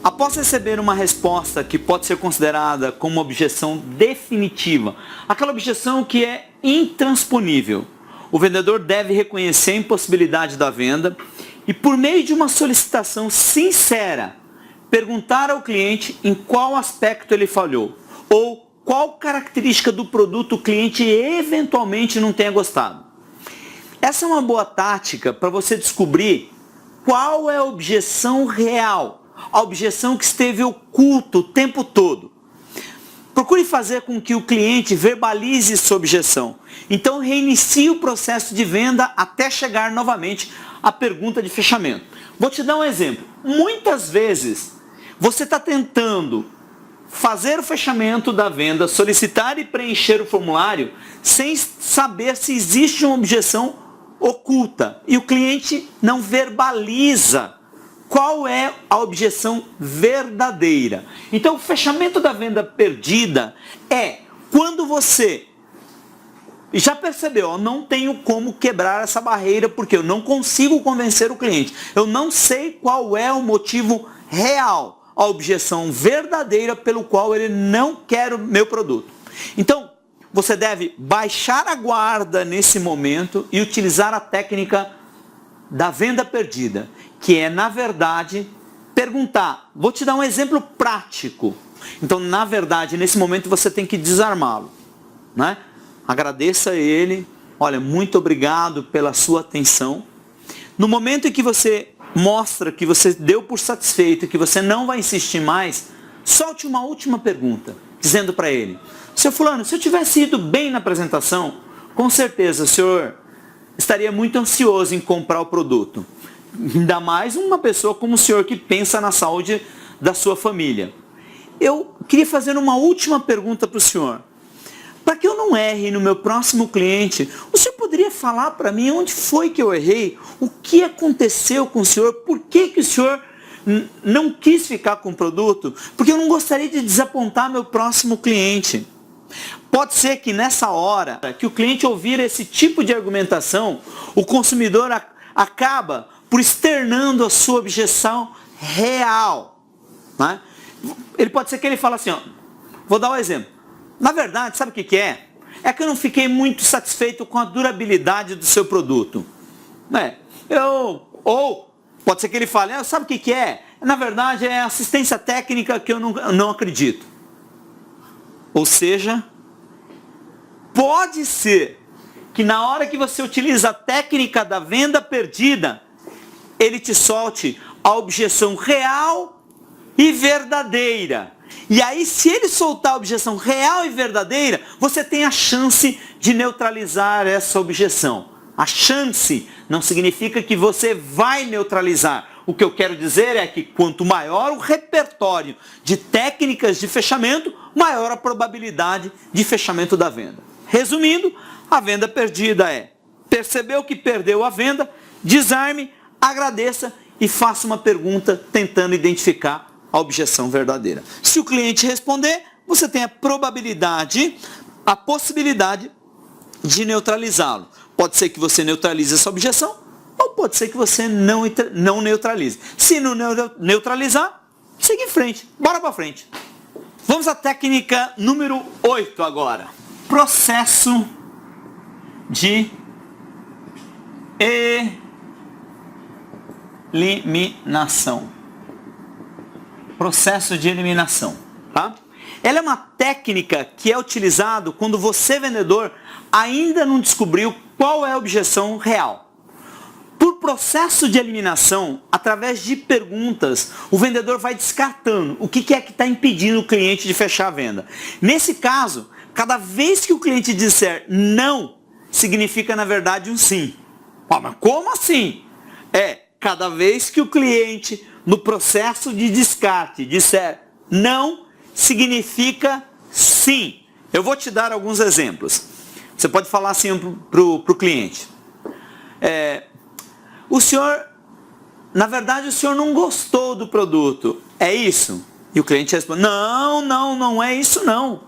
Após receber uma resposta que pode ser considerada como uma objeção definitiva, aquela objeção que é intransponível, o vendedor deve reconhecer a impossibilidade da venda e, por meio de uma solicitação sincera, perguntar ao cliente em qual aspecto ele falhou ou qual característica do produto o cliente eventualmente não tenha gostado. Essa é uma boa tática para você descobrir qual é a objeção real, a objeção que esteve oculta o tempo todo. Procure fazer com que o cliente verbalize sua objeção. Então reinicie o processo de venda até chegar novamente à pergunta de fechamento. Vou te dar um exemplo. Muitas vezes você está tentando fazer o fechamento da venda, solicitar e preencher o formulário sem saber se existe uma objeção oculta. E o cliente não verbaliza qual é a objeção verdadeira. Então, o fechamento da venda perdida é quando você já percebeu, eu não tenho como quebrar essa barreira porque eu não consigo convencer o cliente. Eu não sei qual é o motivo real, a objeção verdadeira pelo qual ele não quer o meu produto. Então, você deve baixar a guarda nesse momento e utilizar a técnica da venda perdida, que é, na verdade, perguntar. Vou te dar um exemplo prático. Então, na verdade, nesse momento você tem que desarmá-lo, né? Agradeça a ele, olha, muito obrigado pela sua atenção. No momento em que você mostra que você deu por satisfeito, que você não vai insistir mais, solte uma última pergunta, dizendo para ele: seu fulano, se eu tivesse ido bem na apresentação, com certeza o senhor estaria muito ansioso em comprar o produto. Ainda mais uma pessoa como o senhor que pensa na saúde da sua família. Eu queria fazer uma última pergunta para o senhor. Para que eu não erre no meu próximo cliente, o senhor poderia falar para mim onde foi que eu errei? O que aconteceu com o senhor? Por que o senhor não quis ficar com o produto? Porque eu não gostaria de desapontar meu próximo cliente. Pode ser que nessa hora que o cliente ouvir esse tipo de argumentação, o consumidor acaba por externando a sua objeção real, né? Ele pode ser que ele fale assim, ó, vou dar um exemplo. Na verdade, sabe o que é? É que eu não fiquei muito satisfeito com a durabilidade do seu produto. Ou pode ser que ele fale, sabe o que é? Na verdade, é assistência técnica que eu não acredito. Ou seja, pode ser que na hora que você utiliza a técnica da venda perdida, ele te solte a objeção real e verdadeira. E aí, se ele soltar a objeção real e verdadeira, você tem a chance de neutralizar essa objeção. A chance não significa que você vai neutralizar. O que eu quero dizer é que quanto maior o repertório de técnicas de fechamento, maior a probabilidade de fechamento da venda. Resumindo, a venda perdida é: percebeu que perdeu a venda, desarme, agradeça e faça uma pergunta tentando identificar a objeção verdadeira. Se o cliente responder, você tem a possibilidade de neutralizá-lo. Pode ser que você neutralize essa objeção, ou pode ser que você não neutralize. Se não neutralizar, siga em frente, bora para frente. Vamos à técnica número 8 agora. Processo de eliminação. Processo de eliminação, tá? Ela é uma técnica que é utilizada quando você, vendedor, ainda não descobriu qual é a objeção real. Por processo de eliminação, através de perguntas, o vendedor vai descartando o que é que está impedindo o cliente de fechar a venda. Nesse caso, cada vez que o cliente disser não, significa na verdade um sim. Mas como assim? Cada vez que o cliente, no processo de descarte, disser não, significa sim. Eu vou te dar alguns exemplos. Você pode falar assim para o cliente: o senhor, na verdade, o senhor não gostou do produto, é isso? E o cliente responde: não é isso não.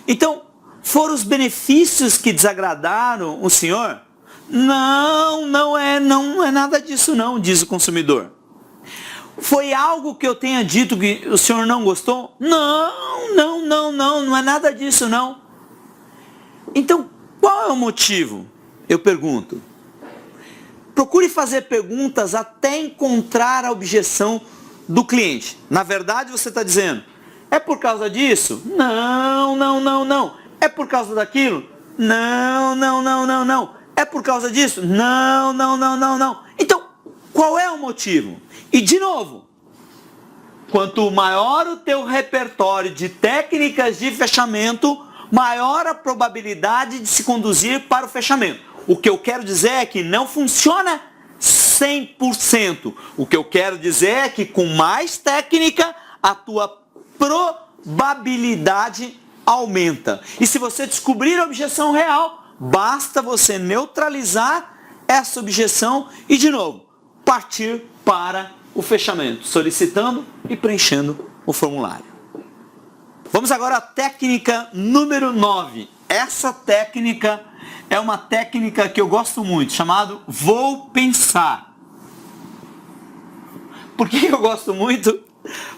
Então, foram os benefícios que desagradaram o senhor? Não é nada disso não, diz o consumidor. Foi algo que eu tenha dito que o senhor não gostou? Não é nada disso não. Então, qual é o motivo? Eu pergunto. Procure fazer perguntas até encontrar a objeção do cliente. Na verdade, você está dizendo, é por causa disso? Não. É por causa daquilo? Não. É por causa disso? Não. Então, qual é o motivo? E de novo, quanto maior o teu repertório de técnicas de fechamento, maior a probabilidade de se conduzir para o fechamento. O que eu quero dizer é que não funciona 100%. O que eu quero dizer é que com mais técnica, a tua probabilidade aumenta. E se você descobrir a objeção real, basta você neutralizar essa objeção e, de novo, partir para o fechamento, solicitando e preenchendo o formulário. Vamos agora à técnica número 9. Essa técnica é uma técnica que eu gosto muito, chamado vou pensar. Por que eu gosto muito?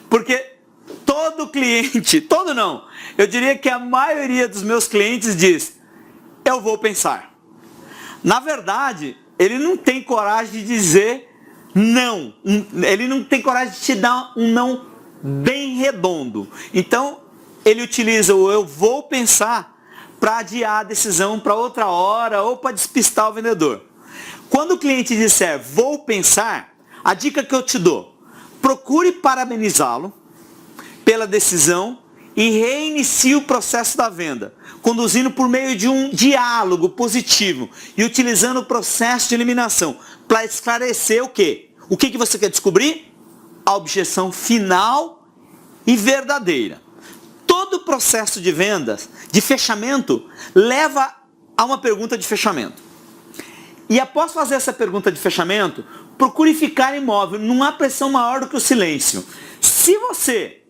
Porque todo cliente, todo não, eu diria que a maioria dos meus clientes diz, eu vou pensar. Na verdade, ele não tem coragem de dizer não. Ele não tem coragem de te dar um não bem redondo. Então, ele utiliza o eu vou pensar para adiar a decisão para outra hora ou para despistar o vendedor. Quando o cliente disser vou pensar, a dica que eu te dou, procure parabenizá-lo pela decisão e reinicie o processo da venda, conduzindo por meio de um diálogo positivo e utilizando o processo de eliminação para esclarecer o quê? O que você quer descobrir? A objeção final e verdadeira. Todo o processo de vendas, de fechamento, leva a uma pergunta de fechamento. E após fazer essa pergunta de fechamento, procure ficar imóvel, não há pressão maior do que o silêncio. Se você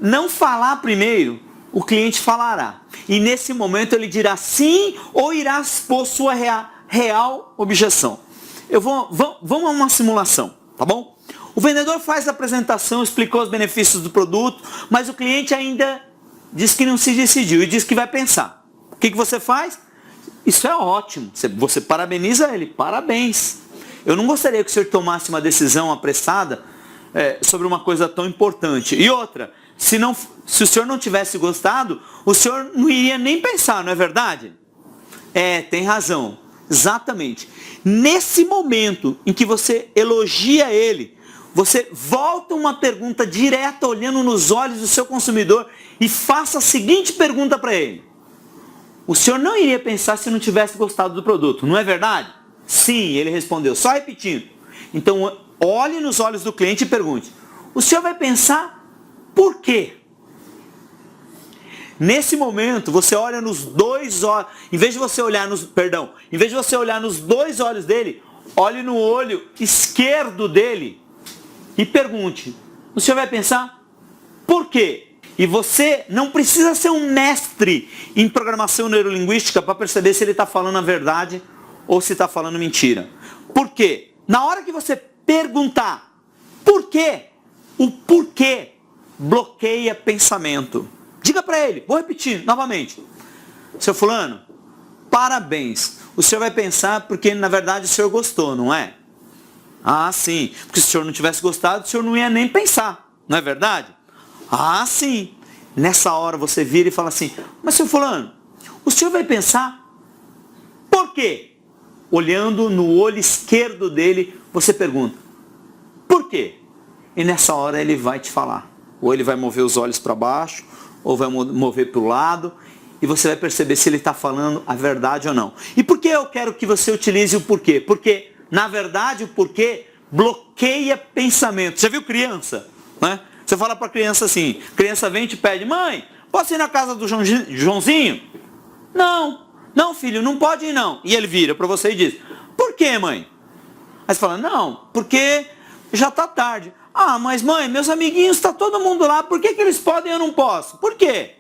não falar primeiro, o cliente falará. E nesse momento ele dirá sim ou irá expor sua real objeção. Vamos a uma simulação, tá bom? O vendedor faz a apresentação, explicou os benefícios do produto, mas o cliente ainda diz que não se decidiu e diz que vai pensar. O que você faz? Isso é ótimo. Você parabeniza ele. Parabéns. Eu não gostaria que o senhor tomasse uma decisão apressada sobre uma coisa tão importante. E outra, se o senhor não tivesse gostado, o senhor não iria nem pensar, não é verdade? Tem razão. Exatamente. Nesse momento em que você elogia ele, você volta uma pergunta direta olhando nos olhos do seu consumidor e faça a seguinte pergunta para ele. O senhor não iria pensar se não tivesse gostado do produto, não é verdade? Sim, ele respondeu, só repetindo. Então, olhe nos olhos do cliente e pergunte, o senhor vai pensar por quê? Nesse momento, você olha nos dois olhos, em vez de você olhar nos dois olhos dele, olhe no olho esquerdo dele e pergunte, o senhor vai pensar por quê? E você não precisa ser um mestre em programação neurolinguística para perceber se ele está falando a verdade ou se está falando mentira. Por quê? Na hora que você perguntar por quê, o porquê bloqueia pensamento. Diga para ele, vou repetir novamente. Seu fulano, parabéns. O senhor vai pensar porque na verdade o senhor gostou, não é? Ah, sim. Porque se o senhor não tivesse gostado, o senhor não ia nem pensar, não é verdade? Ah, sim. Nessa hora você vira e fala assim, mas seu fulano, o senhor vai pensar por quê? Olhando no olho esquerdo dele, você pergunta, por quê? E nessa hora ele vai te falar. Ou ele vai mover os olhos para baixo, ou vai mover para o lado, e você vai perceber se ele está falando a verdade ou não. E por que eu quero que você utilize o porquê? Porque, na verdade, o porquê bloqueia pensamento. Já viu criança? Né? Você fala para a criança assim, criança vem e te pede, mãe, posso ir na casa do Joãozinho? Não filho, não pode ir não. E ele vira para você e diz, por que mãe? Aí você fala, não, porque já está tarde. Ah, mas mãe, meus amiguinhos, está todo mundo lá, por que eles podem e eu não posso? Por quê?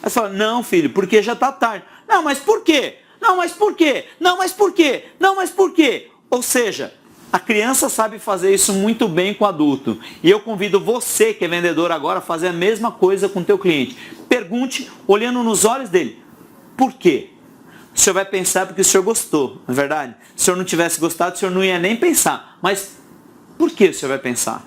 Aí você fala, não filho, porque já está tarde. Não, mas por quê? Não, mas por quê? Não, mas por quê? Não, mas por quê? Ou seja, A criança sabe fazer isso muito bem com o adulto. E eu convido você que é vendedor agora a fazer a mesma coisa com o teu cliente. Pergunte, olhando nos olhos dele, por quê? O senhor vai pensar porque o senhor gostou, não é verdade? Se o senhor não tivesse gostado, o senhor não ia nem pensar. Mas por que o senhor vai pensar?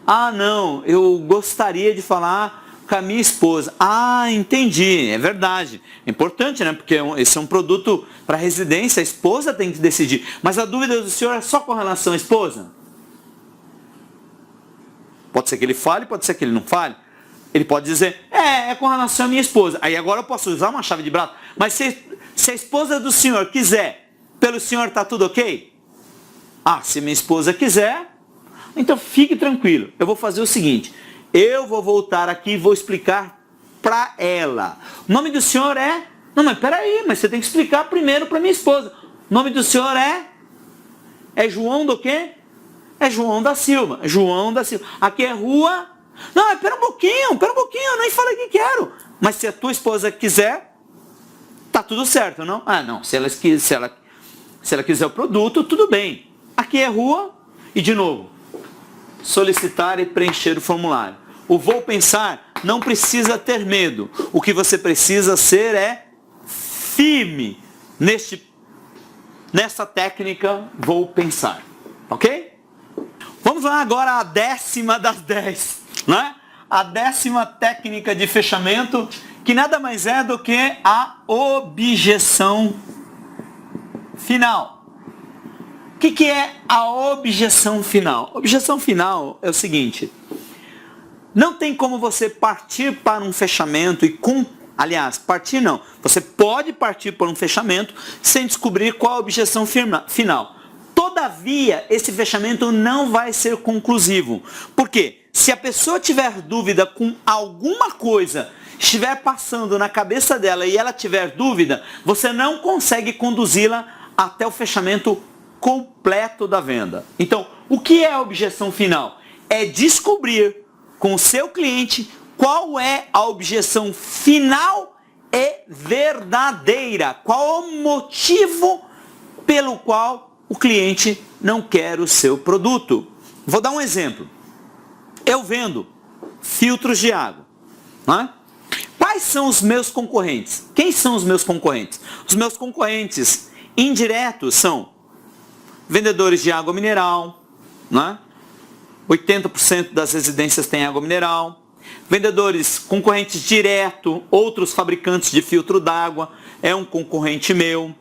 Ah, não, eu gostaria de falar com a minha esposa. Ah, entendi, é verdade. É importante, né? Porque esse é um produto para residência, a esposa tem que decidir. Mas a dúvida do senhor é só com relação à esposa? Pode ser que ele fale, pode ser que ele não fale. Ele pode dizer, é com relação à minha esposa. Aí agora eu posso usar uma chave de braço. Mas se a esposa do senhor quiser, pelo senhor está tudo ok? Ah, se minha esposa quiser, então fique tranquilo. Eu vou fazer o seguinte, eu vou voltar aqui e vou explicar para ela. O nome do senhor é... Não, mas peraí, mas você tem que explicar primeiro para minha esposa. O nome do senhor é... É João do quê? É João da Silva. João da Silva. Aqui é rua... Não, mas pera um pouquinho, eu nem falei que quero. Mas se a tua esposa quiser, tá tudo certo, não? Ah, não, se ela quiser o produto, tudo bem. Aqui é rua e, de novo, solicitar e preencher o formulário. O vou pensar não precisa ter medo. O que você precisa ser é firme nessa técnica vou pensar. Ok? Vamos lá agora à 10ª das 10. Né? A 10ª técnica de fechamento, que nada mais é do que a objeção final. O que é a objeção final? Objeção final é o seguinte, não tem como você partir para um fechamento partir não, você pode partir para um fechamento sem descobrir qual a objeção final. Todavia, esse fechamento não vai ser conclusivo. Por quê? Se a pessoa tiver dúvida com alguma coisa, estiver passando na cabeça dela e ela tiver dúvida, você não consegue conduzi-la até o fechamento completo da venda. Então, o que é a objeção final? É descobrir com o seu cliente qual é a objeção final e verdadeira. Qual é o motivo pelo qual o cliente não quer o seu produto. Vou dar um exemplo. Eu vendo filtros de água. Né? Quais são os meus concorrentes? Quem são os meus concorrentes? Os meus concorrentes indiretos são vendedores de água mineral. Né? 80% das residências têm água mineral. Vendedores concorrentes direto, outros fabricantes de filtro d'água, é um concorrente meu.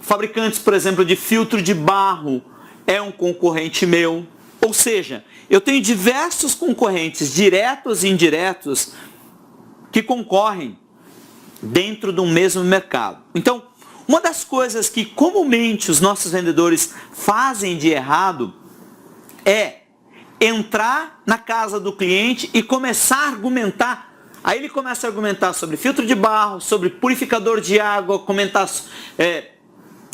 Fabricantes, por exemplo, de filtro de barro, é um concorrente meu. Ou seja, eu tenho diversos concorrentes diretos e indiretos que concorrem dentro do mesmo mercado. Então, uma das coisas que comumente os nossos vendedores fazem de errado é entrar na casa do cliente e começar a argumentar. Aí ele começa a argumentar sobre filtro de barro, sobre purificador de água,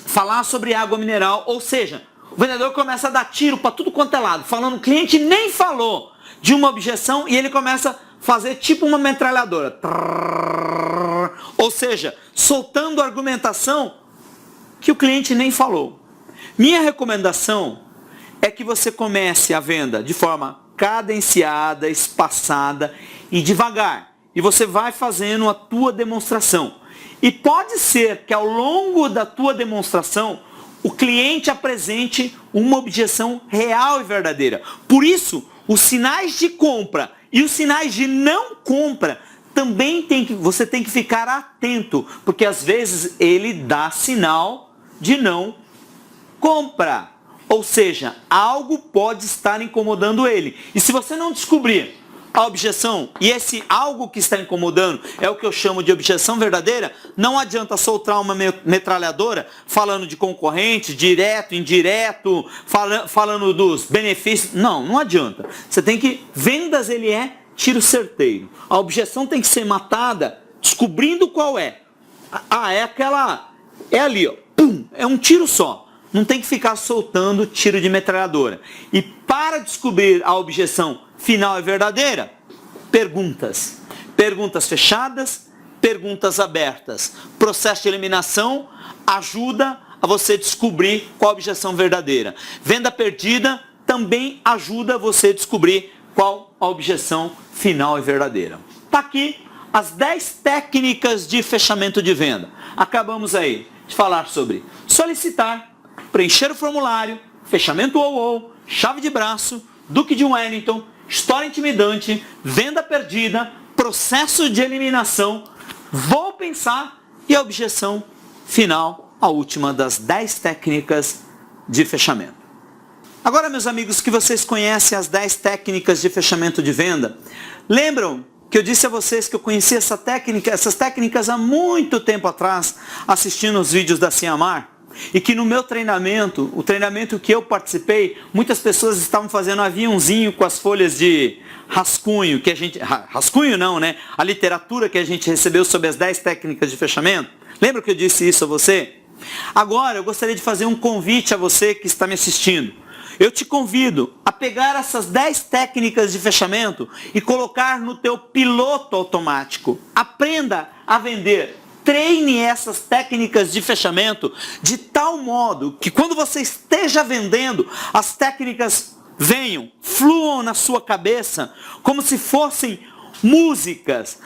falar sobre água mineral, ou seja, o vendedor começa a dar tiro para tudo quanto é lado, falando, o cliente nem falou de uma objeção e ele começa a fazer tipo uma metralhadora. Ou seja, soltando argumentação que o cliente nem falou. Minha recomendação é que você comece a venda de forma cadenciada, espaçada e devagar. E você vai fazendo a tua demonstração. E pode ser que ao longo da tua demonstração, o cliente apresente uma objeção real e verdadeira. Por isso, os sinais de compra e os sinais de não compra também você tem que ficar atento, porque às vezes ele dá sinal de não compra. Ou seja, algo pode estar incomodando ele. E se você não descobrir a objeção, e esse algo que está incomodando é o que eu chamo de objeção verdadeira, não adianta soltar uma metralhadora falando de concorrente, direto, indireto, falando dos benefícios. Não adianta. Você tem que... Vendas, ele é tiro certeiro. A objeção tem que ser matada descobrindo qual é. É aquela... É ali, ó. Pum! É um tiro só. Não tem que ficar soltando tiro de metralhadora. E para descobrir a objeção final e verdadeira, perguntas. Perguntas fechadas, perguntas abertas. Processo de eliminação ajuda a você descobrir qual a objeção verdadeira. Venda perdida também ajuda você a descobrir qual a objeção final e verdadeira. Está aqui as 10 técnicas de fechamento de venda. Acabamos aí de falar sobre solicitar, preencher o formulário, fechamento ou, chave de braço, Duque de Wellington, história intimidante, venda perdida, processo de eliminação, vou pensar e a objeção final, a última das 10 técnicas de fechamento. Agora, meus amigos, que vocês conhecem as 10 técnicas de fechamento de venda, lembram que eu disse a vocês que eu conheci essas técnicas há muito tempo atrás, assistindo os vídeos da Ciamar, e que no meu treinamento, o treinamento que eu participei, muitas pessoas estavam fazendo aviãozinho com as folhas de rascunho, rascunho não, né? A literatura que a gente recebeu sobre as 10 técnicas de fechamento. Lembra que eu disse isso a você? Agora eu gostaria de fazer um convite a você que está me assistindo. Eu te convido a pegar essas 10 técnicas de fechamento e colocar no teu piloto automático. Aprenda a vender. Treine essas técnicas de fechamento de tal modo que quando você esteja vendendo, as técnicas venham, fluam na sua cabeça como se fossem músicas,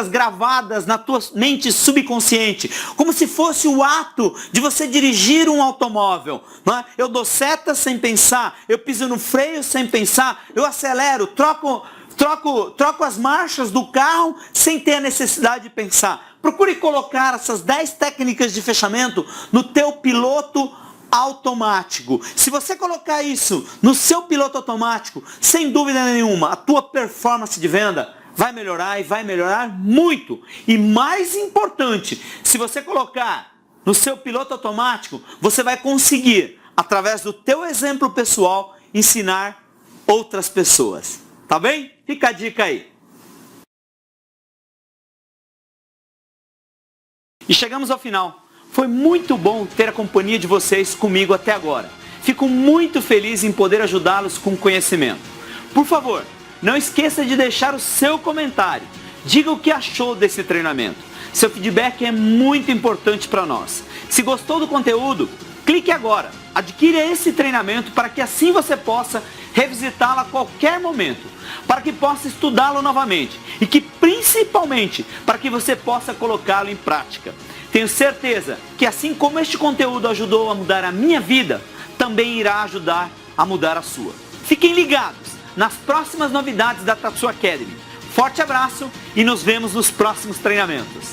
gravadas na tua mente subconsciente, como se fosse o ato de você dirigir um automóvel. Não é? Eu dou seta sem pensar, eu piso no freio sem pensar, eu acelero, troco as marchas do carro sem ter a necessidade de pensar. Procure colocar essas 10 técnicas de fechamento no teu piloto automático. Se você colocar isso no seu piloto automático, sem dúvida nenhuma, a tua performance de venda vai melhorar e vai melhorar muito. E mais importante, se você colocar no seu piloto automático, você vai conseguir, através do teu exemplo pessoal, ensinar outras pessoas. Tá bem? Fica a dica aí. E chegamos ao final. Foi muito bom ter a companhia de vocês comigo até agora. Fico muito feliz em poder ajudá-los com conhecimento. Por favor, não esqueça de deixar o seu comentário. Diga o que achou desse treinamento. Seu feedback é muito importante para nós. Se gostou do conteúdo, clique agora. Adquira esse treinamento para que assim você possa revisitá-lo a qualquer momento, para que possa estudá-lo novamente e que principalmente para que você possa colocá-lo em prática. Tenho certeza que assim como este conteúdo ajudou a mudar a minha vida, também irá ajudar a mudar a sua. Fiquem ligados nas próximas novidades da Tatsu Academy. Forte abraço e nos vemos nos próximos treinamentos.